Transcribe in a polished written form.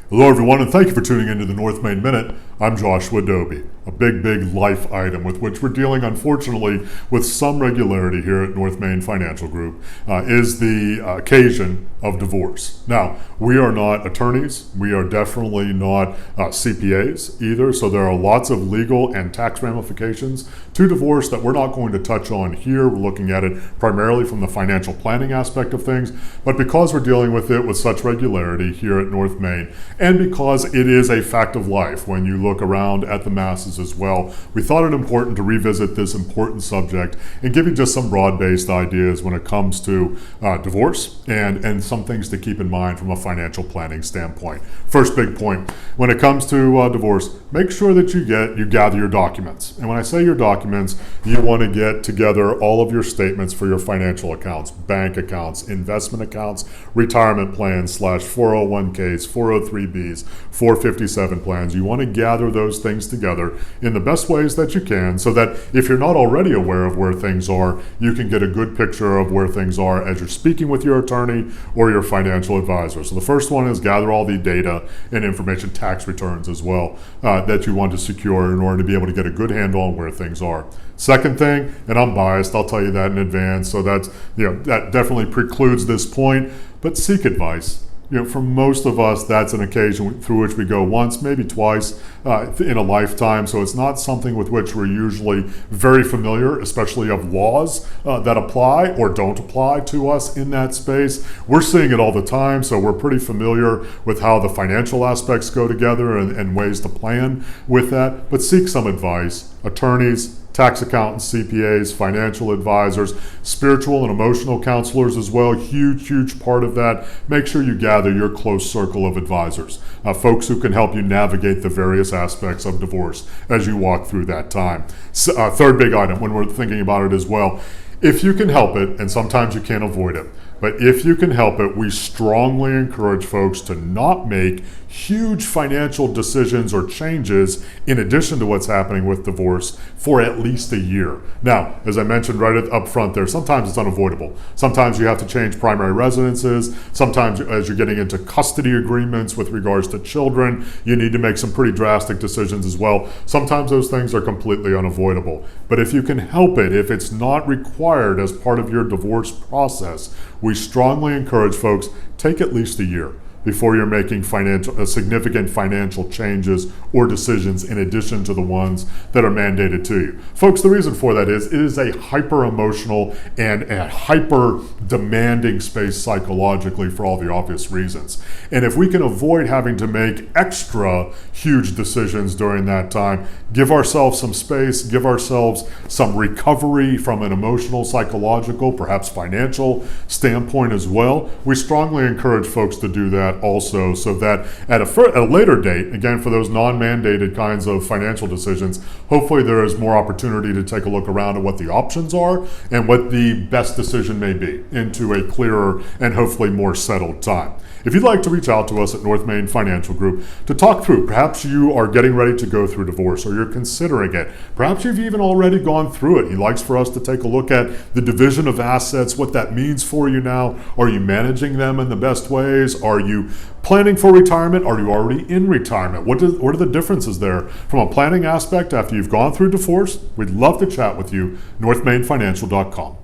Hello everyone, and thank you for tuning into the North Main Minute. I'm Joshua Doby. A big life item with which we're dealing, unfortunately, with some regularity here at North Main Financial Group is the occasion of divorce. Now, we are not attorneys. We are definitely not CPAs either, so there are lots of legal and tax ramifications to divorce that we're not going to touch on here. We're looking at it primarily from the financial planning aspect of things, but because we're dealing with it with such regularity here at North Main, and because it is a fact of life when you look around at the masses as well, we thought it important to revisit this important subject and give you just some broad-based ideas when it comes to divorce and some things to keep in mind from a financial planning standpoint. First big point, when it comes to divorce, make sure that you gather your documents. And when I say your documents, you want to get together all of your statements for your financial accounts, bank accounts, investment accounts, retirement plans / 401ks, 403bs, 457 plans. You want to gather those things together in the best ways that you can so that if you're not already aware of where things are, you can get a good picture of where things are as you're speaking with your attorney or your financial advisor. So the first one is gather all the data and information, tax returns as well, that you want to secure in order to be able to get a good handle on where things are. Second thing, and I'm biased, I'll tell you that in advance, so that definitely precludes this point, but seek advice. For most of us, that's an occasion through which we go once, maybe twice in a lifetime. So it's not something with which we're usually very familiar, especially of laws that apply or don't apply to us in that space. We're seeing it all the time, so we're pretty familiar with how the financial aspects go together and ways to plan with that. But seek some advice. Attorneys, tax accountants, CPAs, financial advisors, spiritual and emotional counselors as well. Huge part of that. Make sure you gather your close circle of advisors, folks who can help you navigate the various aspects of divorce as you walk through that time. Third big item when we're thinking about it as well, if you can help it, and sometimes you can't avoid it, but if you can help it, we strongly encourage folks to not make huge financial decisions or changes in addition to what's happening with divorce for at least a year. Now, as I mentioned right up front there, sometimes it's unavoidable. Sometimes you have to change primary residences. Sometimes as you're getting into custody agreements with regards to children, you need to make some pretty drastic decisions as well. Sometimes those things are completely unavoidable. But if you can help it, if it's not required as part of your divorce process, we strongly encourage folks, take at least a year before you're making significant financial changes or decisions in addition to the ones that are mandated to you. Folks, the reason for that is it is a hyper-emotional and a hyper-demanding space psychologically for all the obvious reasons. And if we can avoid having to make extra huge decisions during that time, give ourselves some space, give ourselves some recovery from an emotional, psychological, perhaps financial standpoint as well, we strongly encourage folks to do that also, so that at a later date, again for those non-mandated kinds of financial decisions, hopefully there is more opportunity to take a look around at what the options are and what the best decision may be into a clearer and hopefully more settled time. If you'd like to reach out to us at North Main Financial Group to talk through, perhaps you are getting ready to go through divorce or you're considering it, perhaps you've even already gone through it. You'd like for us to take a look at the division of assets, what that means for you now. Are you managing them in the best ways? Are you planning for retirement? Are you already in retirement? What are the differences there from a planning aspect after you've gone through divorce? We'd love to chat with you. NorthMainFinancial.com.